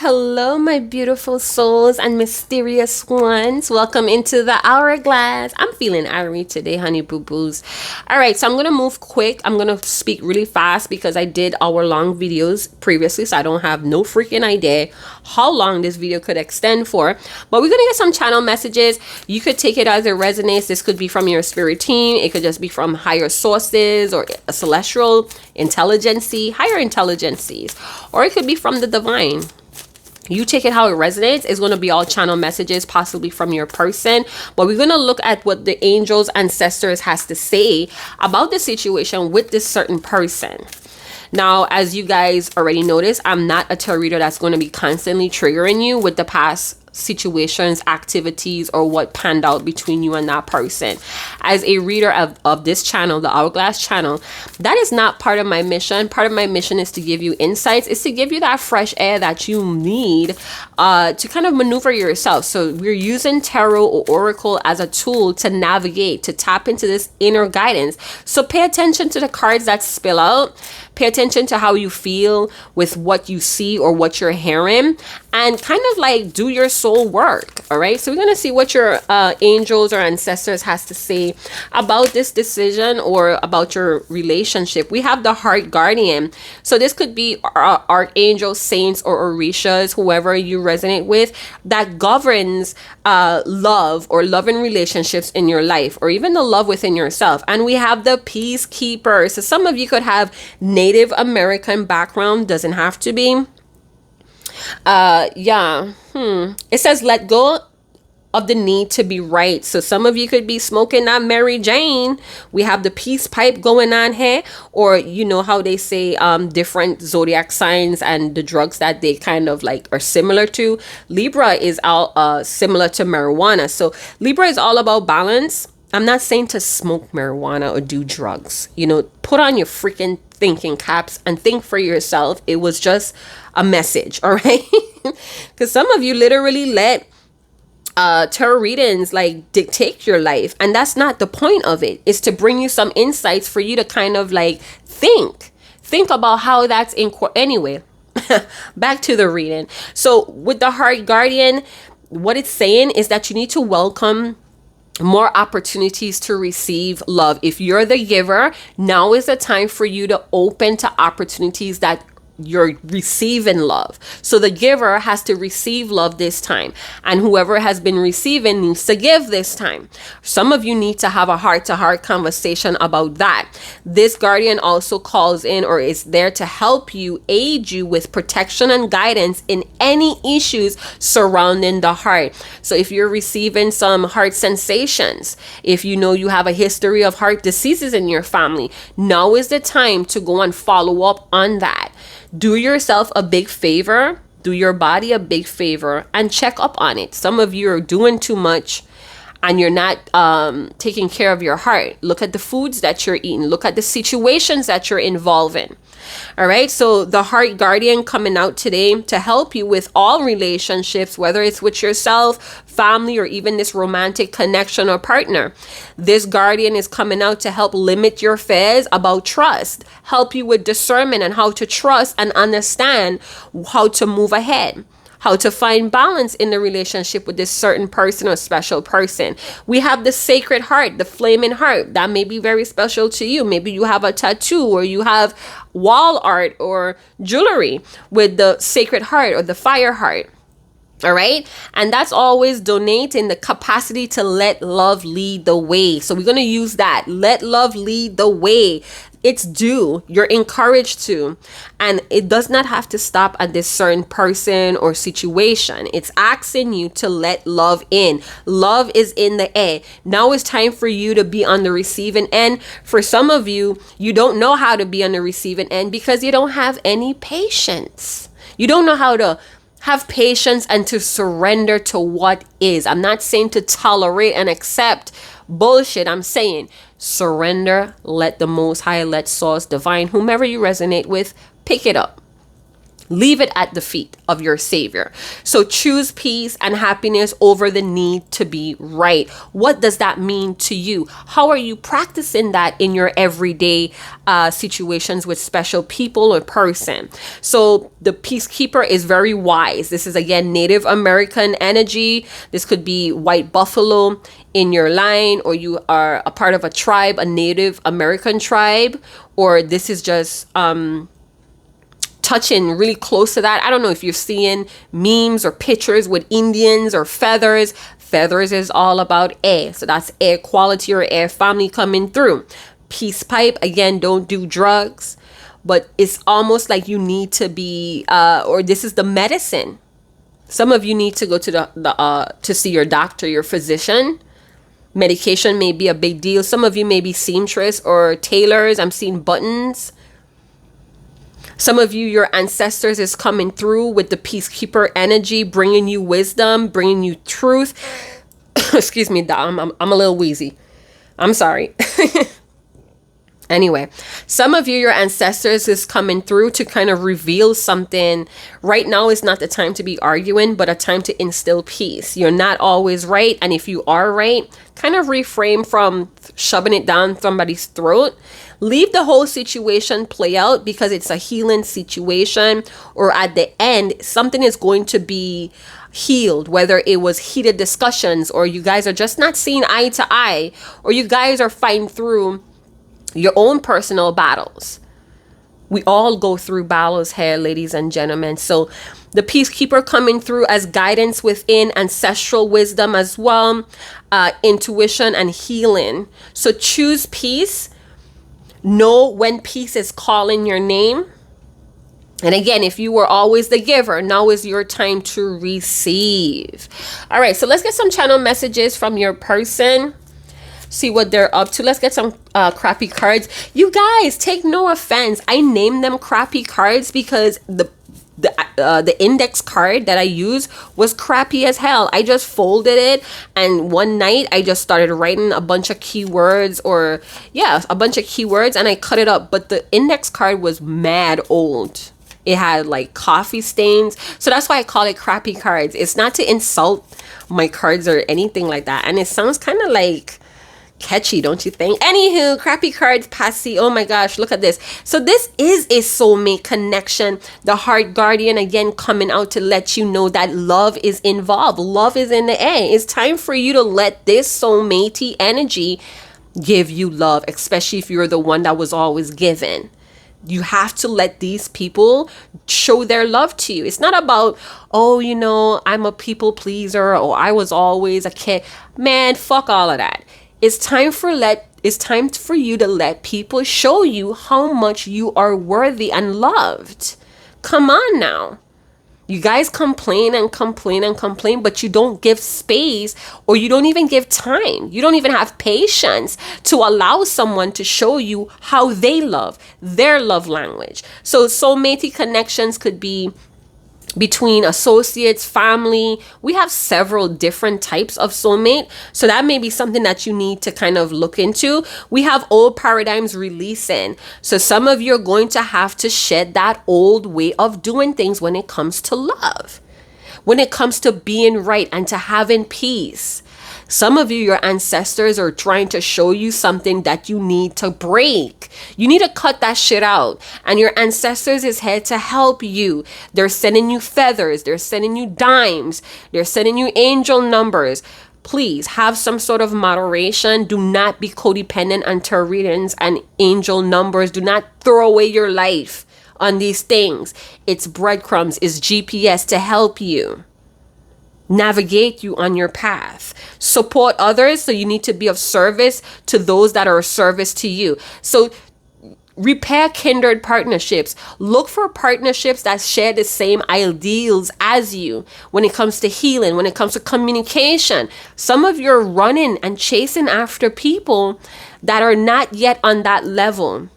hello, my beautiful souls and mysterious ones. Welcome into the hourglass. I'm feeling airy today, honey boo boos. All right, so I'm going to move quick. I'm going to speak really fast because I did hour-long videos previously, so I don't have no freaking idea how long this video could extend for. But we're going to get some channel messages. You could take it as it resonates. This could be from your spirit team. It could just be from higher sources or a celestial intelligency, higher intelligencies, or it could be from the divine. You take it how it resonates. It's going to be all channel messages, possibly from your person. But we're going to look at what the angels, ancestors has to say about the situation with this certain person. Now, as you guys already noticed, I'm not a tarot reader that's going to be constantly triggering you with the past situations, activities, or what panned out between you and that person. As a reader of this channel, the Hourglass channel, that is not part of my mission. Part of my mission is to give you insights, is to give you that fresh air that you need to kind of maneuver yourself. So we're using tarot or oracle as a tool to navigate, to tap into this inner guidance. So pay attention to the cards that spill out. Pay attention to how you feel with what you see or what you're hearing, and kind of like do your soul work. All right, so we're going to see what your angels or ancestors has to say about this decision or about your relationship. We have the heart guardian. So this could be archangels, saints, or orishas, whoever you resonate with, that governs love or loving relationships in your life, or even the love within yourself. And we have the peacekeeper. So some of you could have Native American background, doesn't have to be. It says let go of the need to be right. So some of you could be smoking that Mary Jane. We have the peace pipe going on here, or you know how they say different zodiac signs and the drugs that they kind of like are similar to. Libra is all similar to marijuana. So Libra is all about balance. I'm not saying to smoke marijuana or do drugs. You know, put on your freaking thinking caps and think for yourself. It was just a message, all right? Because some of you literally let tarot readings like dictate your life, and that's not the point of it. It's to bring you some insights for you to kind of like think about how that's anyway. Back to the reading. So with the heart guardian, what it's saying is that you need to welcome more opportunities to receive love. If you're the giver, now is the time for you to open to opportunities that you're receiving love. So the giver has to receive love this time, and whoever has been receiving needs to give this time. Some of you need to have a heart-to-heart conversation about that. This guardian also calls in or is there to help you, aid you with protection and guidance in any issues surrounding the heart. So if you're receiving some heart sensations, if you know you have a history of heart diseases in your family, now is the time to go and follow up on that. Do yourself a big favor, do your body a big favor, and check up on it. Some of you are doing too much and you're not taking care of your heart. Look at the foods that you're eating. Look at the situations that you're involved in. All right. So the heart guardian coming out today to help you with all relationships, whether it's with yourself, family, or even this romantic connection or partner. This guardian is coming out to help limit your fears about trust, help you with discernment and how to trust and understand how to move ahead, how to find balance in the relationship with this certain person or special person. We have the sacred heart, the flaming heart. That may be very special to you. Maybe you have a tattoo, or you have wall art or jewelry with the sacred heart or the fire heart. All right. And that's always donating the capacity to let love lead the way. So we're going to use that. Let love lead the way. It's due. You're encouraged to. And it does not have to stop at this certain person or situation. It's asking you to let love in. Love is in the air. Now it's time for you to be on the receiving end. For some of you, you don't know how to be on the receiving end because you don't have any patience. You don't know how to have patience and to surrender to what is. I'm not saying to tolerate and accept bullshit. I'm saying surrender, let the Most High, let Source, Divine, whomever you resonate with, pick it up. Leave it at the feet of your Savior. So choose peace and happiness over the need to be right. What does that mean to you? How are you practicing that in your everyday situations with special people or person? So the peacekeeper is very wise. This is, again, Native American energy. This could be white buffalo in your line, or you are a part of a tribe, a Native American tribe, or this is just touching really close to that. I don't know if you're seeing memes or pictures with Indians or feathers. Feathers is all about air. So that's air quality or air family coming through. Peace pipe, again, don't do drugs. But it's almost like you need to be, or this is the medicine. Some of you need to go to to see your doctor, your physician. Medication may be a big deal. Some of you may be seamstress or tailors. I'm seeing buttons. Some of you, your ancestors is coming through with the peacekeeper energy, bringing you wisdom, bringing you truth. Excuse me, I'm a little wheezy. I'm sorry. Anyway, some of you, your ancestors is coming through to kind of reveal something. Right now is not the time to be arguing, but a time to instill peace. You're not always right. And if you are right, kind of refrain from shoving it down somebody's throat. Leave the whole situation play out, because it's a healing situation, or at the end, something is going to be healed, whether it was heated discussions, or you guys are just not seeing eye to eye, or you guys are fighting through your own personal battles. We all go through battles here, ladies and gentlemen. So the peacekeeper coming through as guidance within, ancestral wisdom as well, intuition and healing. So choose peace. Know when peace is calling your name. And again, if you were always the giver, now is your time to receive. All right, so let's get some channel messages from your person. See what they're up to. Let's get some crappy cards. You guys, take no offense. I named them crappy cards because the index card that I use was crappy as hell. I just folded it, and one night I just started writing a bunch of keywords, and I cut it up. But the index card was mad old. It had like coffee stains. So that's why I call it crappy cards. It's not to insult my cards or anything like that. And it sounds kind of like catchy, don't you think? Anywho, crappy cards, passy. Oh my gosh, look at this. So this is a soulmate connection. The heart guardian, again, coming out to let you know that love is involved. Love is in the air. It's time for you to let this soulmate energy give you love, especially if you're the one that was always given. You have to let these people show their love to you. It's not about, oh, you know, I'm a people pleaser, or I was always a kid. Man, fuck all of that. It's time for you to let people show you how much you are worthy and loved. Come on now. You guys complain and complain and complain, but you don't give space, or you don't even give time. You don't even have patience to allow someone to show you how they love, their love language. So soulmate connections could be between associates, family. We have several different types of soulmate. So that may be something that you need to kind of look into. We have old paradigms releasing. So some of you are going to have to shed that old way of doing things when it comes to love, when it comes to being right and to having peace. Some of you, your ancestors are trying to show you something that you need to break. You need to cut that shit out. And your ancestors is here to help you. They're sending you feathers. They're sending you dimes. They're sending you angel numbers. Please have some sort of moderation. Do not be codependent on tarot readings and angel numbers. Do not throw away your life on these things. It's breadcrumbs. It's GPS to help you navigate you on your path. Support others. So you need to be of service to those that are of service to you. So repair kindred partnerships. Look for partnerships that share the same ideals as you when it comes to healing, when it comes to communication. Some of you are running and chasing after people that are not yet on that level.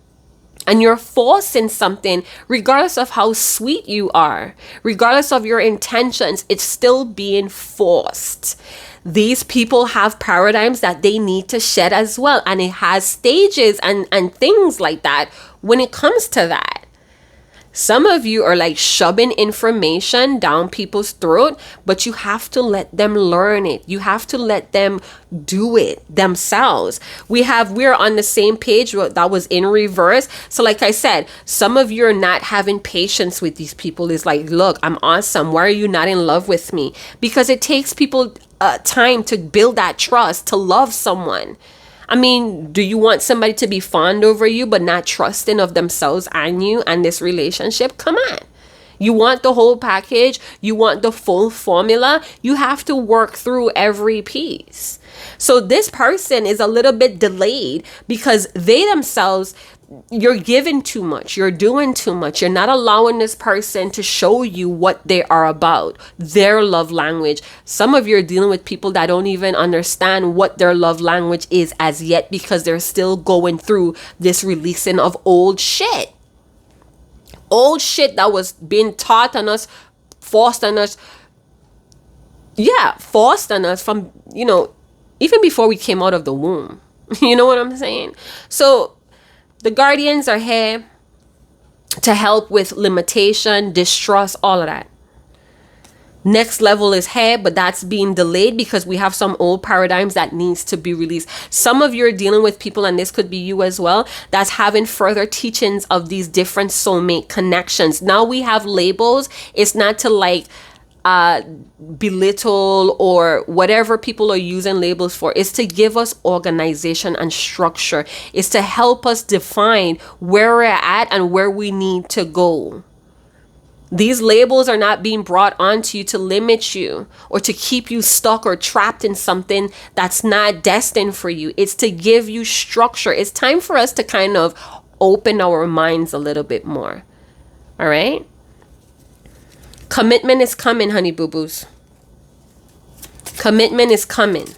And you're forcing something, regardless of how sweet you are, regardless of your intentions, it's still being forced. These people have paradigms that they need to shed as well. And it has stages and things like that when it comes to that. Some of you are like shoving information down people's throat, but you have to let them learn it. You have to let them do it themselves. We're on the same page. That was in reverse. So like I said, some of you are not having patience with these people. It's like, look, I'm awesome. Why are you not in love with me? Because it takes people time to build that trust, to love someone. I mean, do you want somebody to be fond over you but not trusting of themselves and you and this relationship? Come on. You want the whole package. You want the full formula. You have to work through every piece. So this person is a little bit delayed because they themselves, you're giving too much. You're doing too much. You're not allowing this person to show you what they are about, their love language. Some of you are dealing with people that don't even understand what their love language is as yet because they're still going through this releasing of old shit. Old shit that was being taught on us, forced on us. Yeah, forced on us from, even before we came out of the womb. You know what I'm saying? So the guardians are here to help with limitation, distrust, all of that. Next level is here, but that's being delayed because we have some old paradigms that needs to be released. Some of you are dealing with people, and this could be you as well, that's having further teachings of these different soulmate connections. Now we have labels. It's not to like belittle or whatever people are using labels for. Is to give us organization and structure. It's to help us define where we're at and where we need to go. These labels are not being brought onto you to limit you or to keep you stuck or trapped in something that's not destined for you. It's to give you structure. It's time for us to kind of open our minds a little bit more. All right? Commitment is coming, honey boo-boos. Commitment is coming.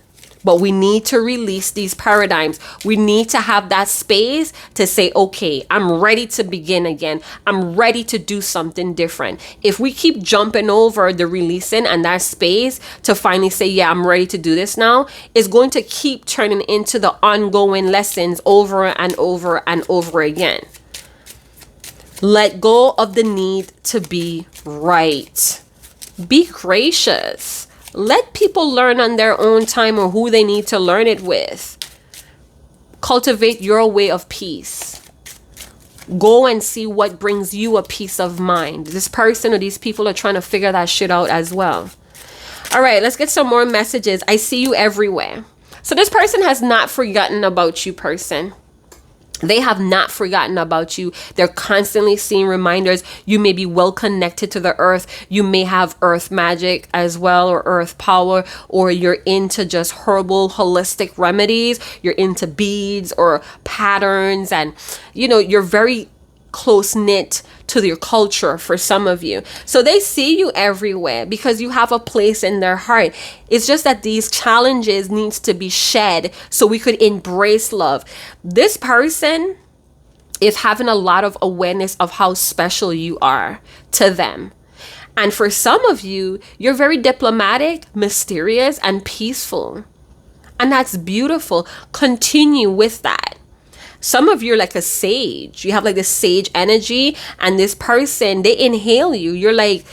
But we need to release these paradigms. We need to have that space to say, okay, I'm ready to begin again. I'm ready to do something different. If we keep jumping over the releasing and that space to finally say, yeah, I'm ready to do this now, it's going to keep turning into the ongoing lessons over and over and over again. Let go of the need to be right. Be gracious. Let people learn on their own time or who they need to learn it with. Cultivate your way of peace. Go and see what brings you a peace of mind. This person or these people are trying to figure that shit out as well. All right, let's get some more messages. I see you everywhere. So this person has not forgotten about you, person. They have not forgotten about you. They're constantly seeing reminders. You may be well connected to the earth. You may have earth magic as well, or earth power, or you're into just herbal, holistic remedies. You're into beads or patterns, and you're very close-knit to your culture for some of you. So they see you everywhere because you have a place in their heart. It's just that these challenges needs to be shed so we could embrace love. This person is having a lot of awareness of how special you are to them. And for some of you, you're very diplomatic, mysterious, and peaceful. And that's beautiful. Continue with that. Some of you are like a sage. You have like this sage energy, and this person, they inhale you. You're like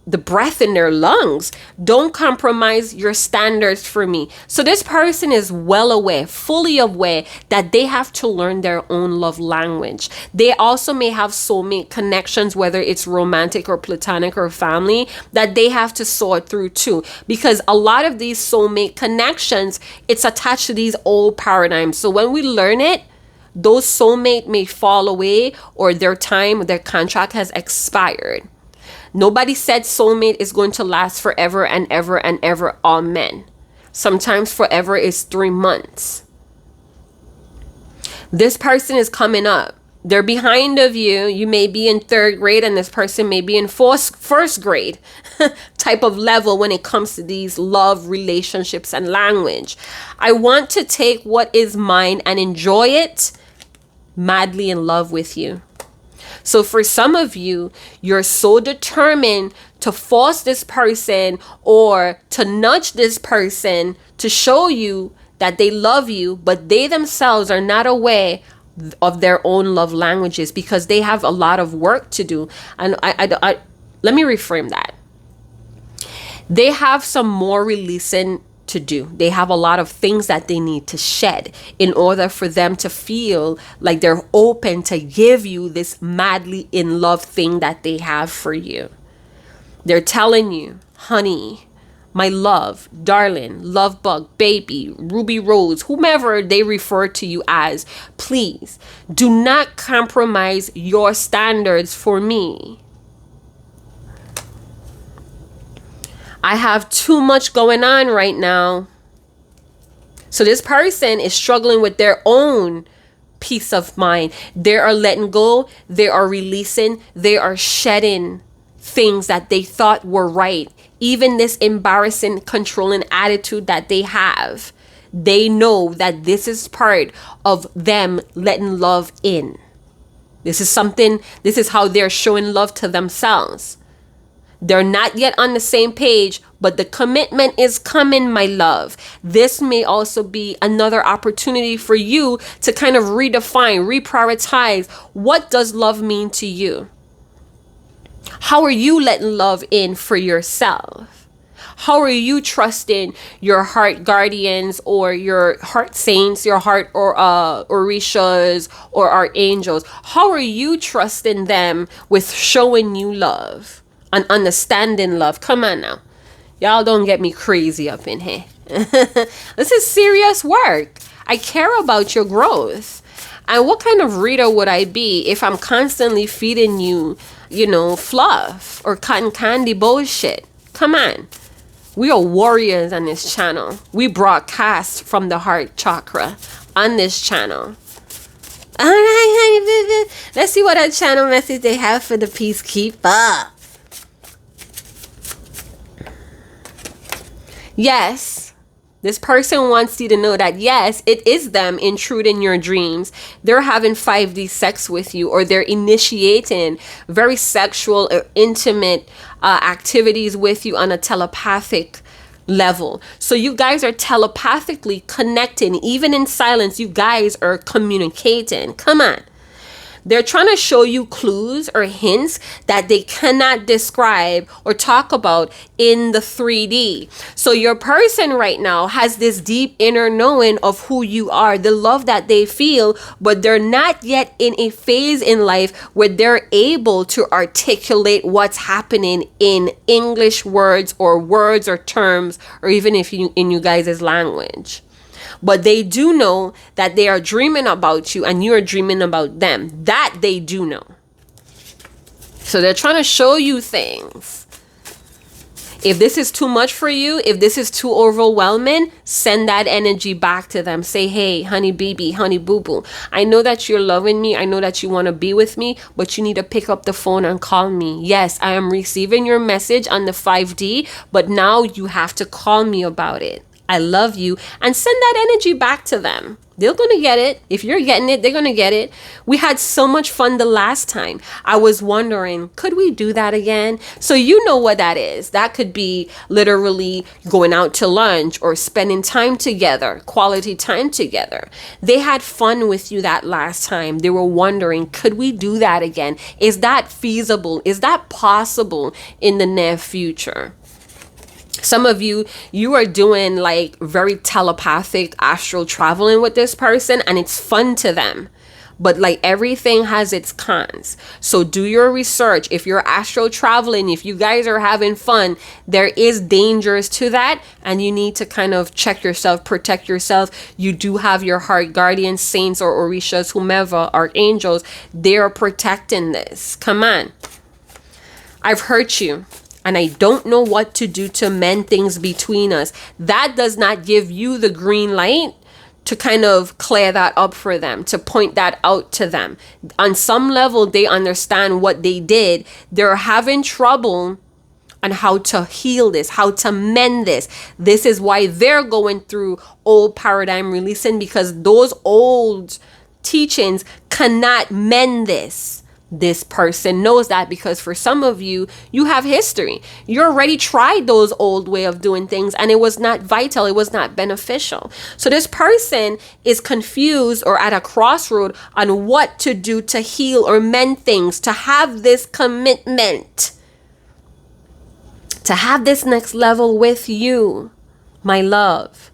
the breath in their lungs. Don't compromise your standards for me. So this person is well aware, fully aware that they have to learn their own love language. They also may have soulmate connections, whether it's romantic or platonic or family, that they have to sort through too. Because a lot of these soulmate connections, it's attached to these old paradigms. So when we learn it, those soulmate may fall away or their contract has expired. Nobody said soulmate is going to last forever and ever and ever. Amen. Sometimes forever is 3 months. This person is coming up. They're behind of you. You may be in 3rd grade and this person may be in first grade type of level when it comes to these love, relationships, and language. I want to take what is mine and enjoy it, madly in love with you. So for some of you, you're so determined to force this person or to nudge this person to show you that they love you, but they themselves are not aware of their own love languages, because they have a lot of work to do. And let me reframe that. They have some more releasing to do. They have a lot of things that they need to shed in order for them to feel like they're open to give you this madly in love thing that they have for you. They're telling you, honey, my love, darling, love bug, baby, ruby rose, whomever they refer to you as, please do not compromise your standards for me. I have too much going on right now. So this person is struggling with their own peace of mind. They are letting go. They are releasing. They are shedding things that they thought were right. Even this embarrassing, controlling attitude that they have. They know that this is part of them letting love in. This is how they're showing love to themselves. They're not yet on the same page, but the commitment is coming, my love. This may also be another opportunity for you to kind of redefine, reprioritize, what does love mean to you? How are you letting love in for yourself? How are you trusting your heart guardians or your heart saints, your heart or orishas or archangels? How are you trusting them with showing you love and understanding love? Come on now. Y'all don't get me crazy up in here. This is serious work. I care about your growth. And what kind of reader would I be if I'm constantly feeding you, fluff or cotton candy bullshit? Come on. We are warriors on this channel. We broadcast from the heart chakra on this channel. All right, honey, baby. Let's see what our channel message they have for the peacekeeper. Yes, this person wants you to know that, yes, it is them intruding your dreams. They're having 5D sex with you, or they're initiating very sexual or intimate activities with you on a telepathic level. So you guys are telepathically connecting. Even in silence, you guys are communicating. Come on. They're trying to show you clues or hints that they cannot describe or talk about in the 3D. So your person right now has this deep inner knowing of who you are, the love that they feel, but they're not yet in a phase in life where they're able to articulate what's happening in English words or terms, or even if in you guys' language. But they do know that they are dreaming about you and you are dreaming about them. That they do know. So they're trying to show you things. If this is too much for you, if this is too overwhelming, send that energy back to them. Say, hey, honey baby, honey boo boo, I know that you're loving me. I know that you want to be with me, but you need to pick up the phone and call me. Yes, I am receiving your message on the 5D, but now you have to call me about it. I love you, and send that energy back to them. They're going to get it. If you're getting it, they're going to get it. We had so much fun the last time. I was wondering, could we do that again? So you know what that is. That could be literally going out to lunch or spending time together, quality time together. They had fun with you that last time. They were wondering, could we do that again? Is that feasible? Is that possible in the near future? Some of you are doing like very telepathic astral traveling with this person, and it's fun to them. But like everything has its cons. So do your research. If you're astral traveling, if you guys are having fun, there is dangers to that. And you need to kind of check yourself, protect yourself. You do have your heart guardians, saints or orishas, whomever, archangels. They are protecting this. Come on. I've hurt you. And I don't know what to do to mend things between us. That does not give you the green light to kind of clear that up for them, to point that out to them. On some level, they understand what they did. They're having trouble on how to heal this, how to mend this. This is why they're going through old paradigm releasing, because those old teachings cannot mend this. this person knows that, because for some of you, you have history. You already tried those old way of doing things and it was not vital. It was not beneficial. So this person is confused or at a crossroad on what to do to heal or mend things, to have this commitment, to have this next level with you, my love.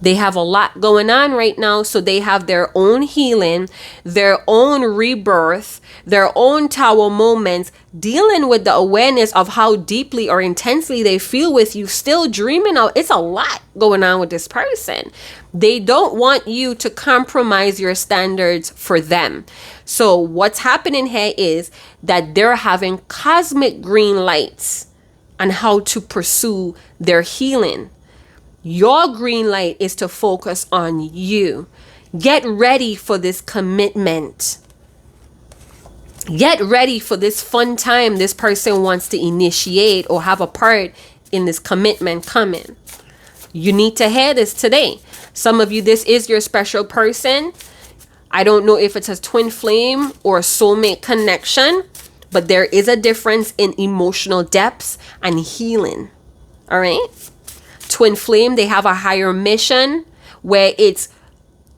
They have a lot going on right now, so they have their own healing, their own rebirth, their own tower moments, dealing with the awareness of how deeply or intensely they feel with you, still dreaming out. It's a lot going on with this person. They don't want you to compromise your standards for them. So what's happening here is that they're having cosmic green lights on how to pursue their healing. Your green light is to focus on you. Get ready for this commitment. Get ready for this fun time this person wants to initiate or have a part in this commitment coming. You need to hear this today. Some of you, this is your special person. I don't know if it's a twin flame or a soulmate connection, but there is a difference in emotional depths and healing. All right? Twin flame, they have a higher mission where it's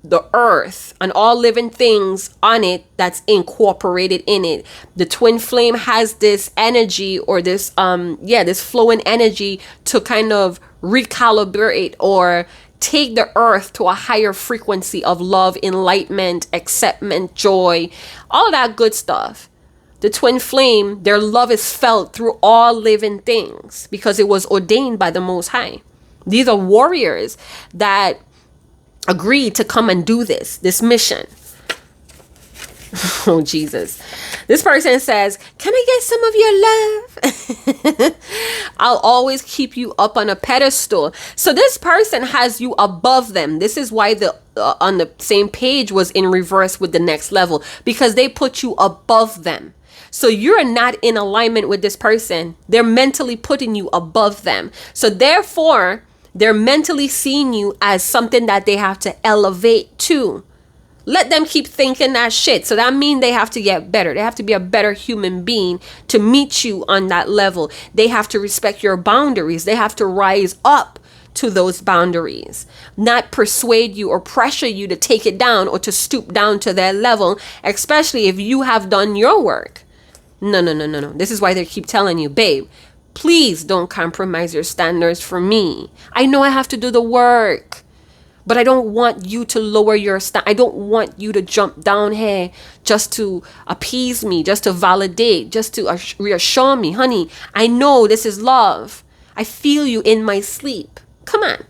the earth and all living things on it that's incorporated in it. The twin flame has this energy or this this flowing energy to kind of recalibrate or take the earth to a higher frequency of love, enlightenment, acceptance, joy, all that good stuff. The twin flame, their love is felt through all living things because it was ordained by the Most High. These are warriors that agreed to come and do this mission. Oh, Jesus. This person says, can I get some of your love? I'll always keep you up on a pedestal. So this person has you above them. This is why the on the same page was in reverse with the next level, because they put you above them. So you're not in alignment with this person. They're mentally putting you above them. So therefore, they're mentally seeing you as something that they have to elevate to. Let them keep thinking that shit. So that means they have to get better. They have to be a better human being to meet you on that level. They have to respect your boundaries. They have to rise up to those boundaries, not persuade you or pressure you to take it down or to stoop down to their level, especially if you have done your work. No. This is why they keep telling you, babe, please don't compromise your standards for me. I know I have to do the work, but I don't want you to lower your I don't want you to jump down here just to appease me, just to validate, just to reassure me. Honey, I know this is love. I feel you in my sleep. Come on.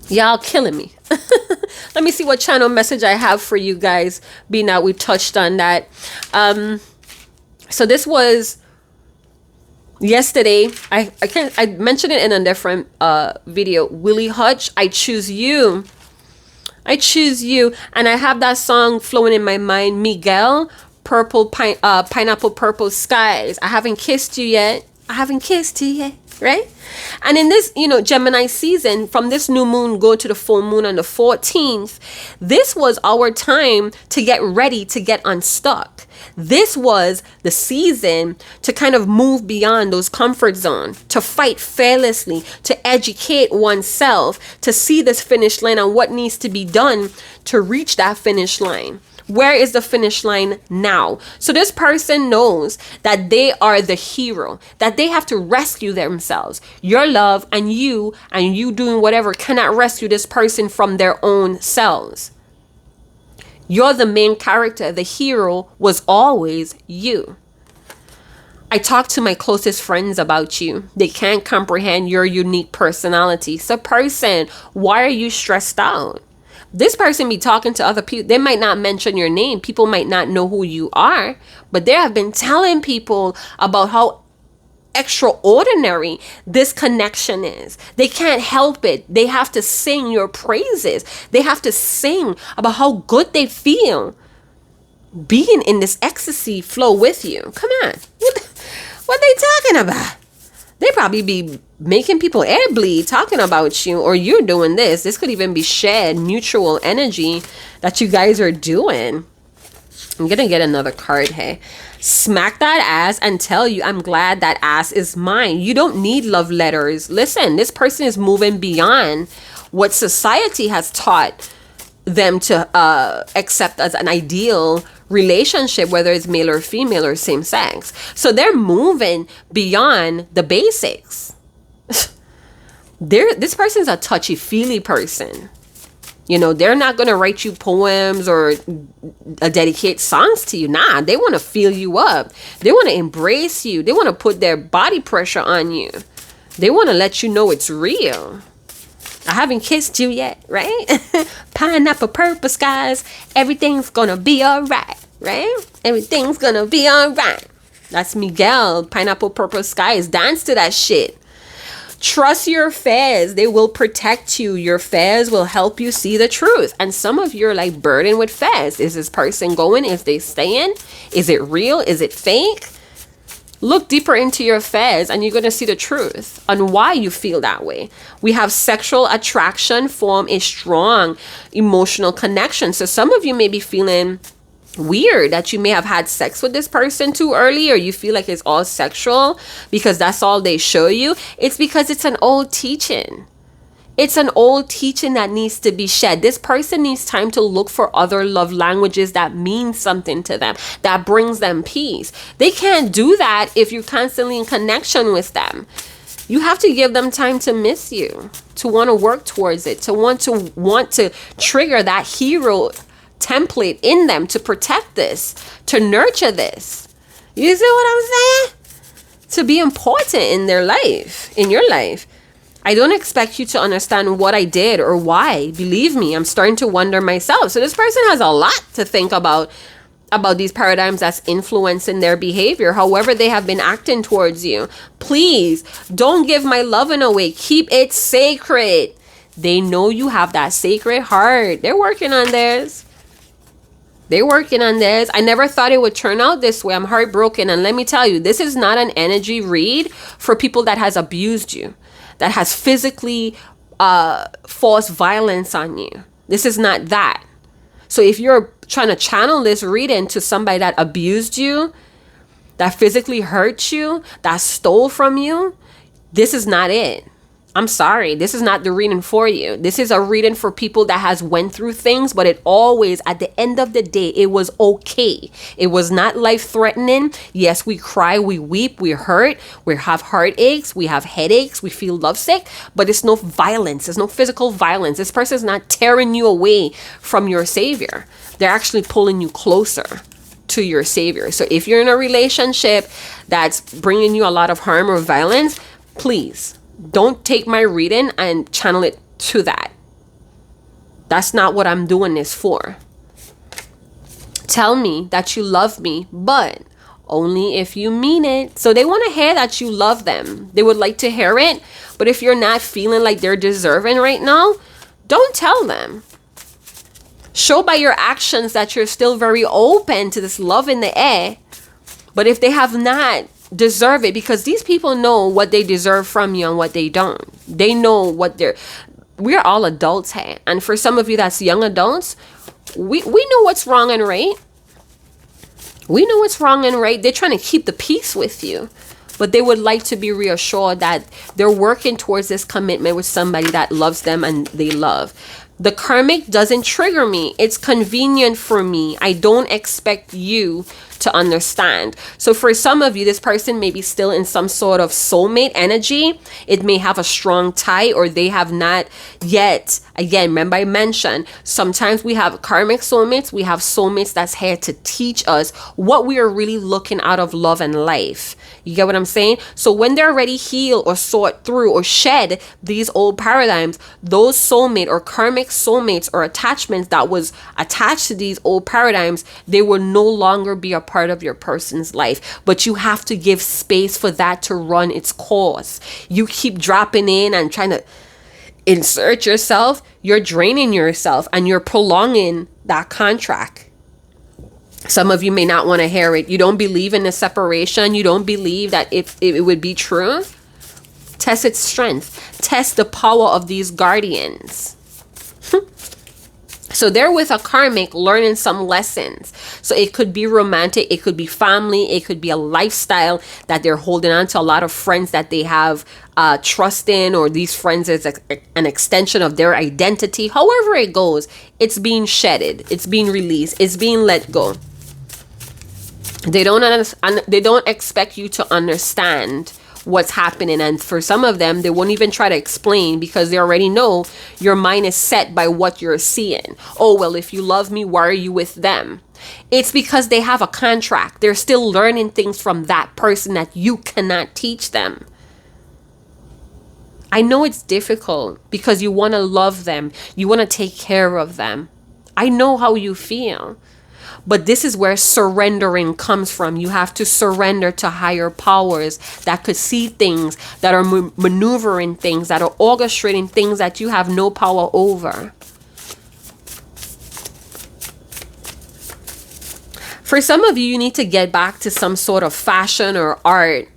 Y'all killing me. Let me see what channel message I have for you guys, being that we touched on that. So this was yesterday. I mentioned it in a different video. Willie Hutch, I choose you. I choose you. And I have that song flowing in my mind. Miguel, pineapple purple skies. I haven't kissed you yet. Right? And in this, Gemini season, from this new moon go to the full moon on the 14th, this was our time to get ready to get unstuck. This was the season to kind of move beyond those comfort zones, to fight fearlessly, to educate oneself, to see this finish line and what needs to be done to reach that finish line. Where is the finish line now? So this person knows that they are the hero, that they have to rescue themselves. Your love and you doing whatever cannot rescue this person from their own selves. You're the main character. The hero was always you. I talk to my closest friends about you. They can't comprehend your unique personality. So person, why are you stressed out? This person be talking to other people. They might not mention your name. People might not know who you are, but they have been telling people about how extraordinary this connection is. They can't help it. They have to sing your praises. They have to sing about how good they feel being in this ecstasy flow with you. Come on. What they talking about? They probably be making people air bleed talking about you, or you're doing this. This could even be shared mutual energy that you guys are doing. I'm gonna get another card here. Smack that ass and tell you, I'm glad that ass is mine. You don't need love letters. Listen, this person is moving beyond what society has taught them to accept as an ideal relationship, whether it's male or female or same sex. So they're moving beyond the basics. This person's a touchy-feely person. You know, they're not going to write you poems or dedicate songs to you. Nah, they want to fill you up. They want to embrace you. They want to put their body pressure on you. They want to let you know it's real. I haven't kissed you yet, right? Pineapple purple skies. Everything's going to be all right, right? Everything's going to be all right. That's Miguel. Pineapple purple skies. Dance to that shit. Trust your fairs. They will protect you. Your fairs will help you see the truth. And some of you are like burdened with fairs. Is this person going? Is they staying? Is it real? Is it fake? Look deeper into your fairs and you're going to see the truth on why you feel that way. We have sexual attraction form a strong emotional connection. So some of you may be feeling weird that you may have had sex with this person too early, or you feel like it's all sexual because that's all they show you. It's because it's an old teaching. It's an old teaching that needs to be shed. This person needs time to look for other love languages that mean something to them, that brings them peace. They can't do that if you're constantly in connection with them. You have to give them time to miss you, to want to work towards it, to want to trigger that hero template in them to protect this, to nurture this. You see what I'm saying? To be important in their life, in your life. I don't expect you to understand what I did or why. Believe me, I'm starting to wonder myself. So this person has a lot to think about these paradigms that's influencing their behavior, however they have been acting towards you. Please don't give my loving away. Keep it sacred. They know you have that sacred heart. They're working on theirs. They're working on this. I never thought it would turn out this way. I'm heartbroken. And let me tell you, this is not an energy read for people that has abused you, that has physically forced violence on you. This is not that. So if you're trying to channel this reading to somebody that abused you, that physically hurt you, that stole from you, this is not it. I'm sorry. This is not the reading for you. This is a reading for people that has went through things, but it always, at the end of the day, it was okay. It was not life-threatening. Yes, we cry, we weep, we hurt, we have heartaches, we have headaches, we feel lovesick, but it's no violence. There's no physical violence. This person is not tearing you away from your savior. They're actually pulling you closer to your savior. So if you're in a relationship that's bringing you a lot of harm or violence, please don't take my reading and channel it to that. That's not what I'm doing this for. Tell me that you love me, but only if you mean it. So they want to hear that you love them. They would like to hear it. But if you're not feeling like they're deserving right now, don't tell them. Show by your actions that you're still very open to this love in the air. But if they have not deserve it, because these people know what they deserve from you and what they don't. They know what we're all adults here. And for some of you that's young adults, we know what's wrong and right. We know what's wrong and right. They're trying to keep the peace with you. But they would like to be reassured that they're working towards this commitment with somebody that loves them and they love. The karmic doesn't trigger me. It's convenient for me. I don't expect you to understand. So for some of you, this person may be still in some sort of soulmate energy. It may have a strong tie, or they have not yet. Again, remember I mentioned, sometimes we have karmic soulmates. We have soulmates that's here to teach us what we are really looking out of love and life. You get what I'm saying? So when they're already healed or sort through or shed these old paradigms, those soulmate or karmic soulmates or attachments that was attached to these old paradigms, they will no longer be a part of your person's life. But you have to give space for that to run its course. You keep dropping in and trying to insert yourself, you're draining yourself and you're prolonging that contract. Some of you may not want to hear it. You don't believe in the separation. You don't believe that if it would be true. Test its strength. Test the power of these guardians. So they're with a karmic learning some lessons. So it could be romantic, it could be family, it could be a lifestyle that they're holding on to, a lot of friends that they have trust in, or these friends is an extension of their identity. However it goes, it's being shedded, it's being released, it's being let go. They don't expect you to understand what's happening, and for some of them they won't even try to explain, because they already know your mind is set by what you're seeing. Oh, well, if you love me, why are you with them? It's because they have a contract. They're still learning things from that person that you cannot teach them. I know it's difficult because you want to love them, you want to take care of them. I know how you feel. But this is where surrendering comes from. You have to surrender to higher powers that could see things, that are maneuvering things, that are orchestrating things that you have no power over. For some of you, you need to get back to some sort of fashion or art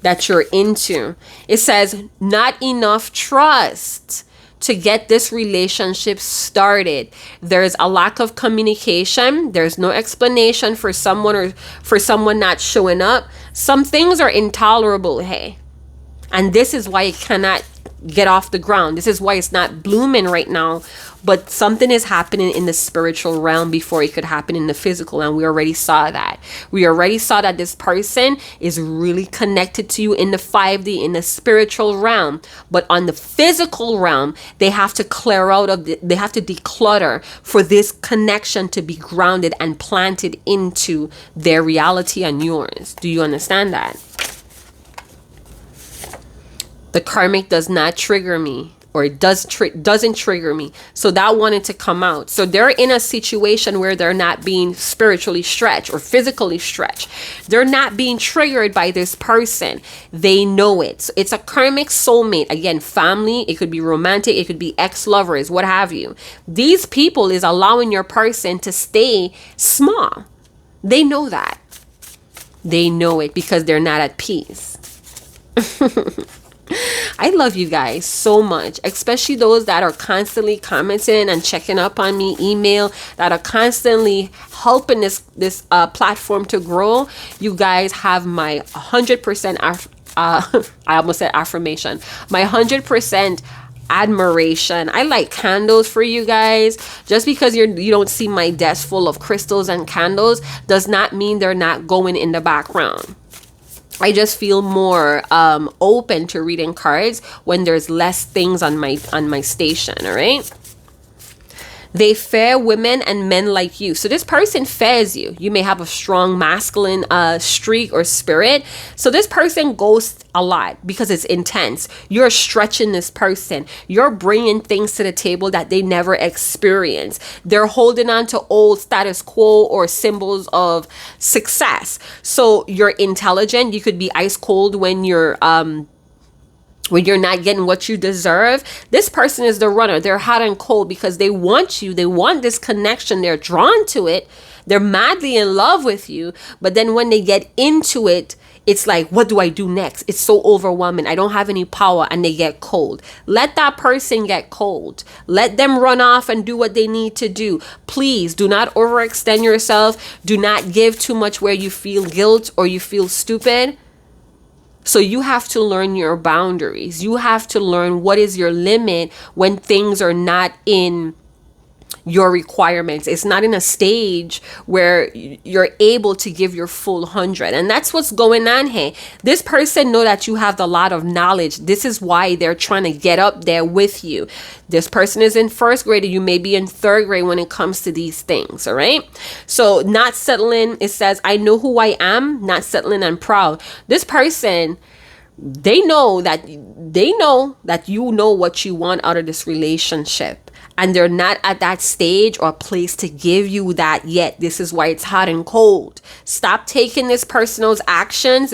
that you're into. It says, not enough trust to get this relationship started. There's a lack of communication. There's no explanation for someone, or for someone not showing up. Some things are intolerable, hey. And this is why it cannot get off the ground. This is why it's not blooming right now. But something is happening in the spiritual realm before it could happen in the physical. And we already saw that. We already saw that this person is really connected to you in the 5D, in the spiritual realm. But on the physical realm, they have to clear out of they have to declutter for this connection to be grounded and planted into their reality and yours. Do you understand that? The karmic does not trigger me, or it doesn't trigger me. So that wanted to come out. So they're in a situation where they're not being spiritually stretched or physically stretched. They're not being triggered by this person. They know it. So it's a karmic soulmate. Again, family, it could be romantic, it could be ex-lovers, what have you. These people is allowing your person to stay small. They know that. They know it because they're not at peace. I love you guys so much, especially those that are constantly commenting and checking up on me, email, that are constantly helping this platform to grow. You guys have my 100% I almost said affirmation, my 100% admiration. I light candles for you guys. Just because you don't see my desk full of crystals and candles does not mean they're not going in the background. I just feel more open to reading cards when there's less things on my station. All right. They fear women and men like you. So this person fears you. You may have a strong masculine streak or spirit. So this person ghosts a lot because it's intense. You're stretching this person. You're bringing things to the table that they never experienced. They're holding on to old status quo or symbols of success. So you're intelligent. You could be ice cold when you're not getting what you deserve. This person is the runner. They're hot and cold because they want you. They want this connection. They're drawn to it. They're madly in love with you. But then when they get into it, it's like, what do I do next? It's so overwhelming. I don't have any power, and they get cold. Let that person get cold. Let them run off and do what they need to do. Please do not overextend yourself. Do not give too much where you feel guilt or you feel stupid. So you have to learn your boundaries. You have to learn what is your limit when things are not in your requirements. It's not in a stage where you're able to give your full 100. And that's what's going on here. This person know that you have a lot of knowledge. This is why they're trying to get up there with you. This person is in first grade. You may be in third grade when it comes to these things. All right. So not settling. It says, I know who I am, not settling and proud. This person, they know that you know what you want out of this relationship. And they're not at that stage or place to give you that yet. This is why it's hot and cold. Stop taking this person's actions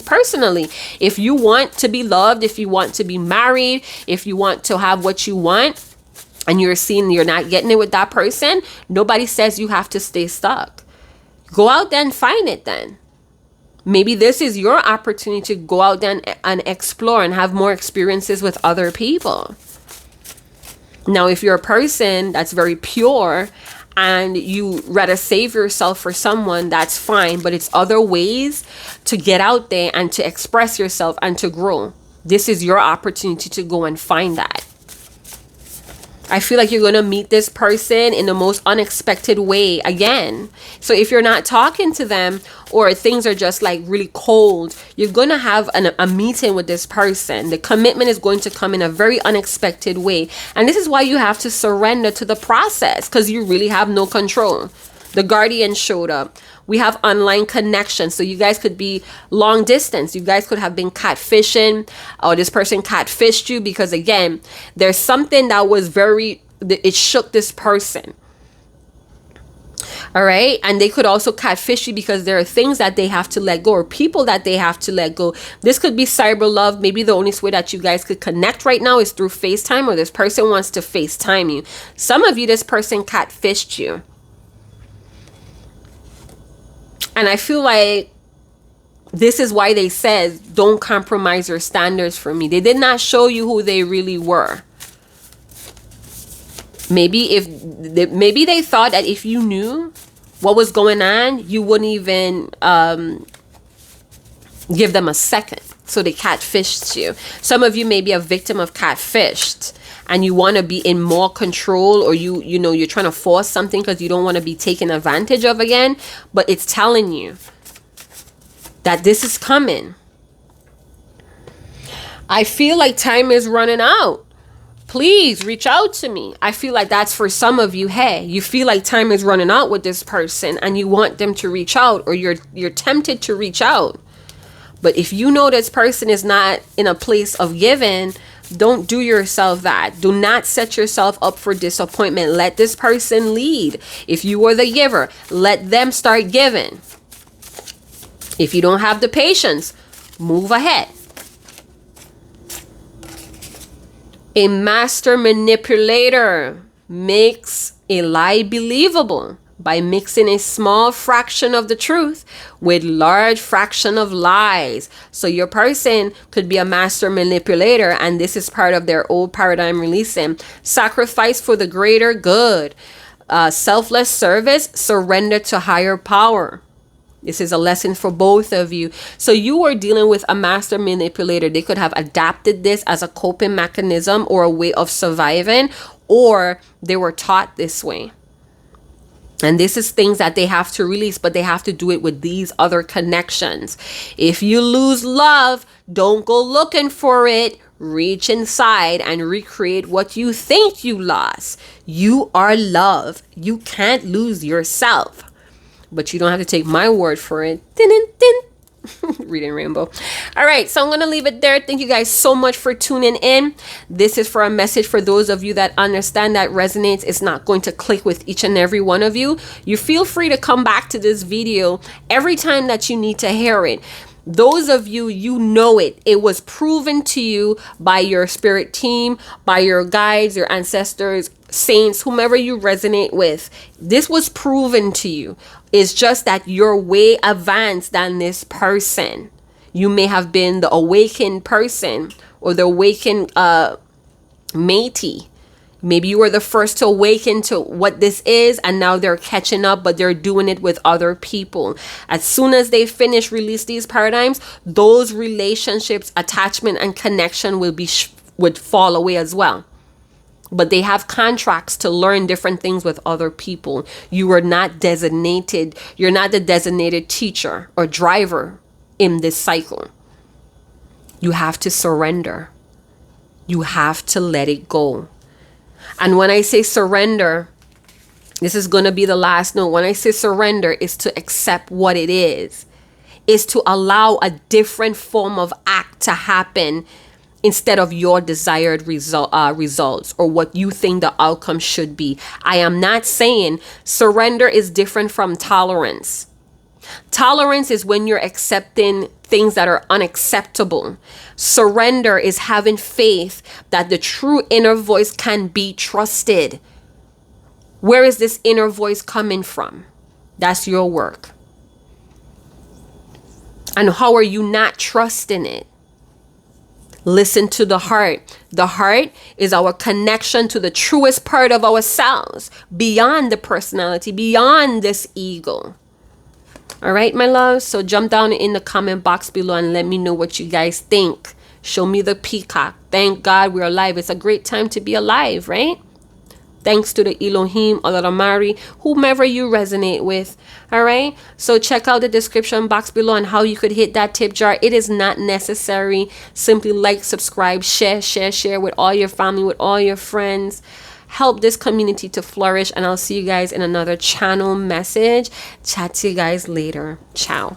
personally. If you want to be loved, if you want to be married, if you want to have what you want, and you're seeing you're not getting it with that person, nobody says you have to stay stuck. Go out there and find it then. Maybe this is your opportunity to go out there and explore and have more experiences with other people. Now, if you're a person that's very pure and you rather save yourself for someone, that's fine. But it's other ways to get out there and to express yourself and to grow. This is your opportunity to go and find that. I feel like you're going to meet this person in the most unexpected way again. So if you're not talking to them or things are just like really cold, you're going to have a meeting with this person. The commitment is going to come in a very unexpected way. And this is why you have to surrender to the process, because you really have no control. The guardian showed up. We have online connection. So you guys could be long distance. You guys could have been catfishing, or this person catfished you, because again, there's something that was it shook this person. All right. And they could also catfish you because there are things that they have to let go, or people that they have to let go. This could be cyber love. Maybe the only way that you guys could connect right now is through FaceTime, or this person wants to FaceTime you. Some of you, this person catfished you. And I feel like this is why they said, don't compromise your standards for me. They did not show you who they really were. Maybe they thought that if you knew what was going on, you wouldn't even give them a second. So they catfished you. Some of you may be a victim of catfished, and you want to be in more control, or you're trying to force something because you don't want to be taken advantage of again. But it's telling you that this is coming. I feel like time is running out. Please reach out to me. I feel like that's for some of you. Hey, you feel like time is running out with this person and you want them to reach out, or you're tempted to reach out. But if you know this person is not in a place of giving, don't do yourself that. Do not set yourself up for disappointment. Let this person lead. If you are the giver, let them start giving. If you don't have the patience, move ahead. A master manipulator makes a lie believable by mixing a small fraction of the truth with large fraction of lies. So your person could be a master manipulator, and this is part of their old paradigm releasing. Sacrifice for the greater good. Selfless service, surrender to higher power. This is a lesson for both of you. So you are dealing with a master manipulator. They could have adapted this as a coping mechanism or a way of surviving, or they were taught this way. And this is things that they have to release, but they have to do it with these other connections. If you lose love, don't go looking for it. Reach inside and recreate what you think you lost. You are love. You can't lose yourself. But you don't have to take my word for it. Reading Rainbow. All right, so I'm going to leave it there. Thank you guys so much for tuning in. This is for a message for those of you that understand that resonates. It's not going to click with each and every one of you. You feel free to come back to this video every time that you need to hear it. Those of you, you know it. It was proven to you by your spirit team, by your guides, your ancestors, saints, whomever you resonate with. This was proven to you. It's just that you're way advanced than this person. You may have been the awakened person or the awakened matey. Maybe you were the first to awaken to what this is, and now they're catching up, but they're doing it with other people. As soon as they finish release these paradigms, those relationships, attachment, and connection would fall away as well. But they have contracts to learn different things with other people. You are not designated. You're not the designated teacher or driver in this cycle. You have to surrender. You have to let it go. And when I say surrender, this is going to be the last note. When I say surrender, is to accept what it is to allow a different form of act to happen instead of your desired results or what you think the outcome should be. I am not saying surrender is different from tolerance. Tolerance is when you're accepting things that are unacceptable. Surrender is having faith that the true inner voice can be trusted. Where is this inner voice coming from? That's your work. And how are you not trusting it? Listen to the heart. The heart is our connection to the truest part of ourselves, beyond the personality, beyond this ego. All right, my loves. So jump down in the comment box below and let me know what you guys think. Show me the peacock. Thank God we're alive. It's a great time to be alive, right? Thanks to the Elohim, Alaramari, whomever you resonate with. All right. So check out the description box below on how you could hit that tip jar. It is not necessary. Simply like, subscribe, share with all your family, with all your friends. Help this community to flourish. And I'll see you guys in another channel message. Chat to you guys later. Ciao.